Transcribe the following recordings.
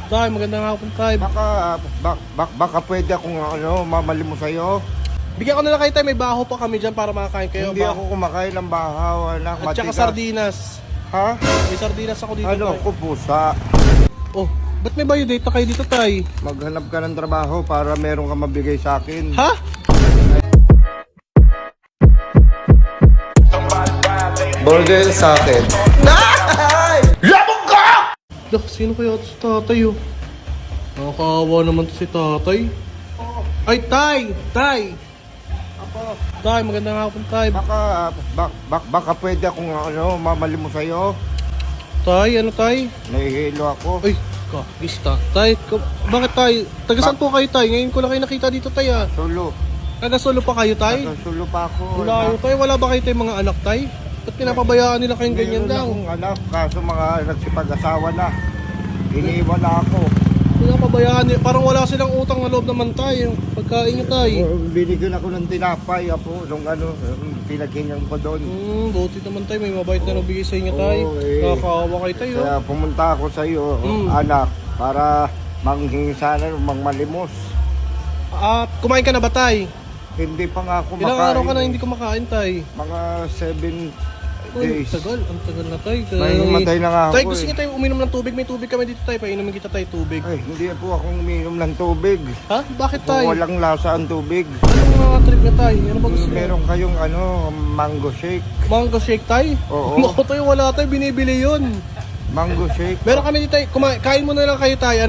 Tay, magandang hapon, Tay. Baka pwede akong mamali mo sa'yo. Bigyan ko na lang kayo, Tay. May baho pa kami dyan para makakain kayo. Hindi ako kumakain ng bahaw, anak. At saka Matigas. sardinas. Ha? May sardinas ako dito, Ano Tay. ako, pusa? Oh, ba't may biodata kayo dito, Tay? Maghanap ka ng trabaho para meron ka mabigay sa akin. Ha? Burger sa akin. Dah, sino kaya ito si tatay, oh? Nakakaawa naman to si tatay. Ay, Tay! Tay! Tay, magandang hapon, Tay. Baka pwede akong mamali mo sa'yo. Tay, ano, Tay? Nahihilo ako. Ay, kagis, Tay. Bakit, Tay? Taga saan po kayo, Tay? Ngayon ko lang kayo nakita dito, Tay, ah. Sulo. Taga solo pa kayo, Tay? Sulo pa ako. Wala kayo, Tay. Wala ba kayo, Tay, mga anak, Tay? Ba't pinapabayaan nila kayong ganyan Meron lang? akong anak, kaso mga nagsipag-asawa na. Iniiwan na ako. Pinapabayaan nila. Parang wala silang utang na loob naman, Tay. Yung pagkain nyo, Tay. Binigyan ako ng tinapay ako nung pinaghingan ko doon. Buti naman, Tay. May mabait na nagbigay sa inyo, Tay. Oo, eh. Nakakaawa kayo, Tay, oh. Kaya pumunta ako sa iyo, anak, para manghingi sana ng malimos. At kumain ka na ba, Tay? Hindi pa nga ako Ilang makain. araw ka na hindi kumakain, Tay? Mga 7 Uy, days. ang tagal na, Tay. Mahimatay na nga ako. Tay, gusto niyo, Tay, uminom ng tubig? May tubig kami dito, Tay. Painumin kita, Tay, tubig. Ay, hindi po akong uminom ng tubig. Ha? Bakit, Kung Tay? walang lasa ang tubig. Anong mga trip niya, Tay? Ano ba gusto niyo? Meron kayong mango shake. Mango shake, Tay? Oo. Naku, Tay, wala, Tay. Binibili yun. Mango shake. Meron kami dito, Tay. Kain mo na lang kayo, Tay.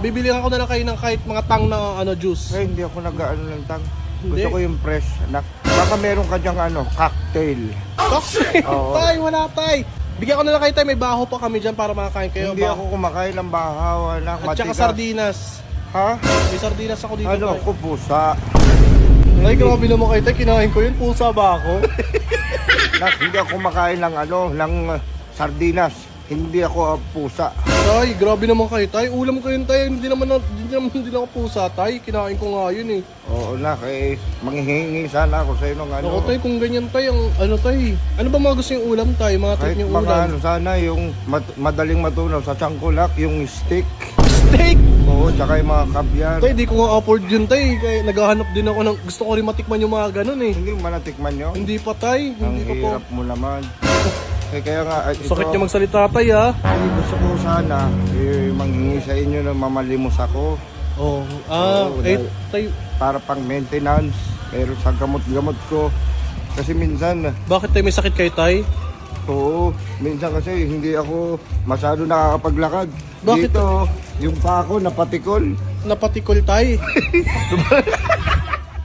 Bibilihan ko na lang kayo ng kahit mga tang na juice. Ay, hindi ako nag-ano ng tang. Hindi. Gusto ko yung fresh, anak. Baka meron ka dyang cocktail. Toxic! Oo. Tay, wala, Tay. Bigyan ko na lang kayo, Tay. May baho pa kami dyan para makakain kayo. Hindi ako kumakain ng bahaw, anak. At saka Matigas. sardinas. Ha? May sardinas ako dito, Ano Tay. ako, pusa? Ay, grabe naman kayo, Tay. Kinain ko yun. Pusa ba ako? Nak, hindi ako kumakain ng ng sardinas. Hindi ako pusa. Tay, grabe naman kayo, Tay. Ulam ko yun, Tay. Hindi naman ako pusa, Tay. Kinain ko nga yun, eh. Oo, nak, manghihingi sana ako sa iyo ng Ako, Tay, kung ganyan, Tay, Tay. Ano ba mga gusto yung ulam, Tay? Mga trip Kahit niyong mga ulam? sana yung madaling matunaw sa tiyangkulak, yung steak. Steak! Oo, tsaka yung mga kabyar. Tay, di ko nga afford yun, Tay. Kaya naghahanap din ako ng... Gusto ko rin matikman yung mga ganun, eh. Hindi mo natikman nyo? Hindi pa, Tay. Ang Hindi pa po. hirap mo naman. Kaya nga, ito, Sakit niya magsalita, Tay, ha? gusto ko sana, manghingi sa inyo na mamalimos ako. Oo. Oo, Tay, Para pang maintenance, pero sa gamot-gamot ko. Kasi minsan, bakit, Tay, may sakit kayo, Tay? oo, minsan kasi hindi ako masyado nakakapaglakad. Bakit? Dito, yung pa ako napatikol. Napatikol, Tay.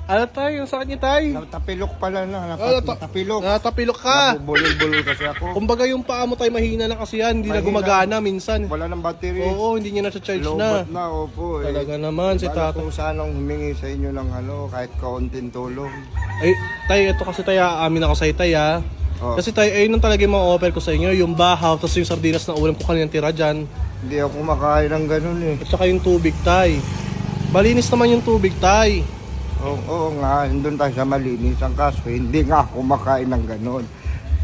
Ano, Tay? Yung sakit niya, Tay? Natapilok pala na, natapilok. Natapilok ka. Nabubulol-bulol kasi ako. Kumbaga yung paa mo, Tay, mahina na kasi yan. Hindi na Mahina. gumagana minsan. Wala ng battery. Oo, hindi niya na-charge na. Lobat na, opo. Talaga naman, si Bala Tata. kung sanang humingi sa inyo ng kahit kaunting tulong. Ay, Tay, ito kasi, Tay, aamin ako sa'yo, Tay, ha? Oh. Kasi, Tay, ayun ang talaga yung mga offer ko sa inyo. Yung bahaw, tapos yung sardinas na ulam ko kaninang tira dyan. Hindi ako kumakain ng ganun eh. At saka yung tubig, Tay. Malinis naman yung tubig, Tay. Oo nga, doon tayo sa malinis. Ang kaso, hindi nga ako kumakain ng ganun.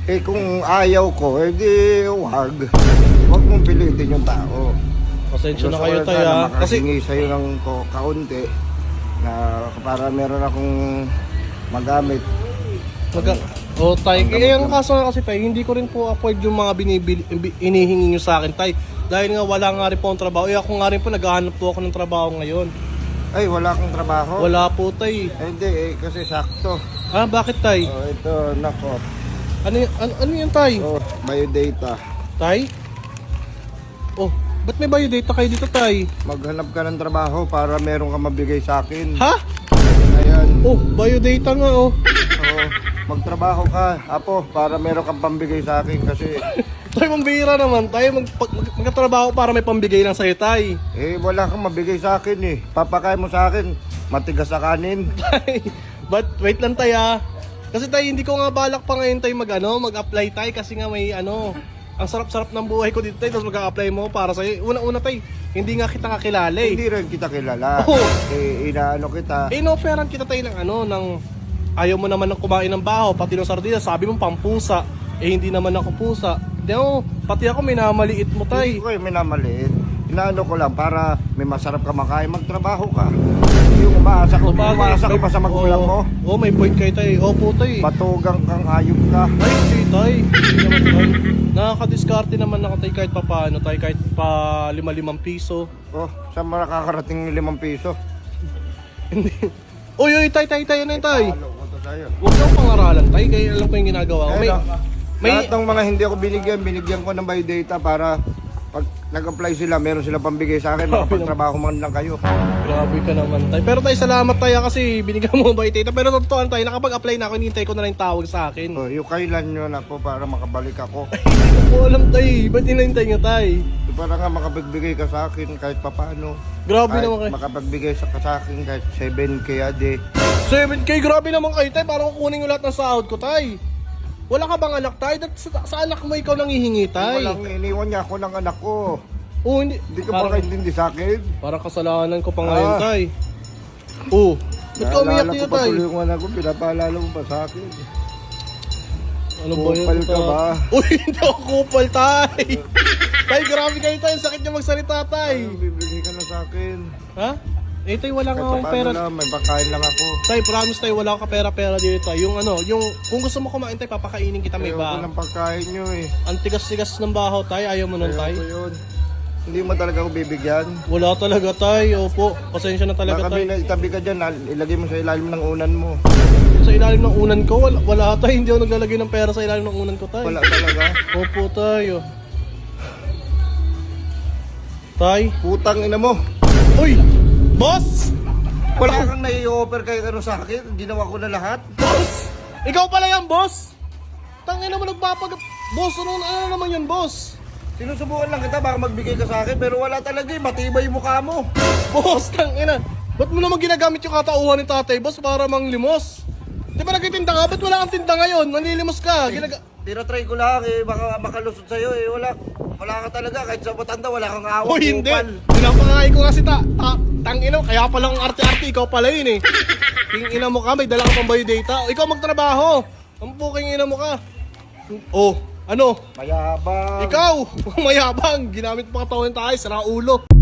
Eh kung ayaw ko, di wag. Huwag mong pilitin yung tao. Pasensya na Gusto kayo, ko Tay, sana ha? Kasi, makahingi sa'yo ng kaunti na para meron akong magamit. Tay, eh, ang kaso nga kasi, Tay, hindi ko rin po afford yung mga inihingi nyo sa akin, Tay. Dahil nga wala nga rin po ang trabaho. Eh, ako nga rin po, naghahanap po ako ng trabaho ngayon. Ay, wala kang trabaho? Wala po, Tay. Hindi, kasi sakto. Bakit, Tay? Oh, ito, nako. Ano yung Tay? Oh, biodata. Tay? Oh, ba't may biodata kayo dito, Tay? Maghanap ka ng trabaho para meron ka mabigay sa akin. Ha? Ayan. Oh, biodata nga, oh. Oo, magtrabaho ka, apo, para meron kang pambigay sa akin kasi Tay, mambihira naman, Tay. Magkatrabaho para may pambigay lang sa'yo, Tay. wala kang mabigay sa akin eh. Papakain mo sa akin, matigas sa kanin. Tay, but wait lang, Tay, ha. Kasi, Tay, hindi ko nga balak pa ngayon, Tay, mag-apply, Tay. Kasi nga may, ang sarap-sarap ng buhay ko dito, Tay. Tapos mag-apply mo para sa'yo. Una-una, Tay, hindi nga kita kakilala, eh. Hindi rin kita kilala. Oo. Inaano kita. Inoferan kita, Tay, ng ayaw mo naman ng kumain ng baho, pati ng sardinas, sabi mo pampusa. Hindi naman ako pusa. Pati ako minamaliit mo, Tay. Hindi ko minamaliit. Inaano ko lang para may masarap ka makain, magtrabaho ka. Yung umaasa ka pa sa magulang mo. Oo, may point kayo tay. Opo tay. Batugang kang hayop ka. Ay, hindi tay. Hindi naman tay. Nakakadiskarte naman ako tay kahit pa paano tay. Kahit pa 5 piso. Oh, saan makakarating yung 5 piso? Hindi. Uy, tay, ano yun tay? Ano ko to sa'yo? Huwag niyo pangaralan tay. Kaya alam ko yung ginagawa ko. Ayun, May, lahat ng mga hindi ako binigyan ko ng buy data para pag nag-apply sila, meron sila pambigay sa akin, makapagtrabaho man lang kayo. Grabe ka naman tay. Pero tay, salamat tay kasi binigyan mo ba ito. Pero totoo tay, nakapag-apply na ako, hinihintay ko na lang yung tawag sa akin. Oh, yung kailan yun ako para makabalik ako. Hindi ko alam tay. Ba't hinihintay nyo tay? Para nga makapagbigay ka sa akin kahit papano. Grabe Kahit naman kayo. makapagbigay sa akin kahit 7K a day. 7K, grabe naman kayo tay. Parang kukunin yung lahat ng sahod ko tay. Wala ka bang anak tay? Sa anak mo ikaw nang hihingi tay. Walang iniwan niya ako ng anak ko. Oo, hindi. Hindi ka ba kaintindi sa akin? Parang kasalanan ko pa ngayon tay. Oo. Ba't ka umiyak Naalala dito ko pa tay? tuloy yung anak ko, pinapaalala mo pa sa akin. Ano ba yun? Kupal ka ba? Uy, hindi ako kupal tay. Tay, grabe kayo tay. Sakit niya magsalita tay. Ay, bibigay ka na sa akin. Ha? Eh tay, wala nga Kahit akong paano pera. lang, may pagkain lang ako. Tay, promise tay, wala ka pera-pera dito tay. Yung ano, yung kung gusto mo kumain tay, papakainin kita may Ayoko ba. ng pagkain nyo eh. Ang tigas-tigas ng baho tay, ayaw mo nun tay. Ayoko yun. Hindi mo talaga ako bibigyan. Wala talaga tay, opo. Pasensya na talaga Baka tay. may itabi ka dyan, ilagay mo sa ilalim ng unan mo. Sa ilalim ng unan ko, wala tay. Hindi ako naglalagay ng pera sa ilalim ng unan ko tay. Wala talaga. Opo tayo. Tay. Putang ina mo. Uy! Boss! Wala kang nai-offer kay ano sa akin. Ginawa ko na lahat. Boss! Ikaw pala yan, boss! Tangin naman nagpapag... Boss, ano naman yan, boss? Sinusubukan lang kita, baka magbigay ka sa akin. Pero wala talaga eh. Matibay yung mukha mo. Boss, tangina. Ba't mo naman ginagamit yung katauhan ni tatay, boss, para manglimos? Di ba nagtitinda ka? Ba't wala kang tinda ngayon? Nanlilimos ka. Tira-try ko lang eh. Baka makalusot sa'yo eh. Wala ka talaga. Kahit sa matanda, wala kang awak. Uy, hindi. kupal. Pinapangain ko kasi tangina. Kaya palang arte-arte, ikaw pala yun eh. Tingina mo ka, may dala ka pang biodata. Ikaw magtrabaho. Ang puking ina mo ka. Oh, ano? Mayabang. Ikaw, mayabang. Ginamit mo katawan tayo, sira ulo.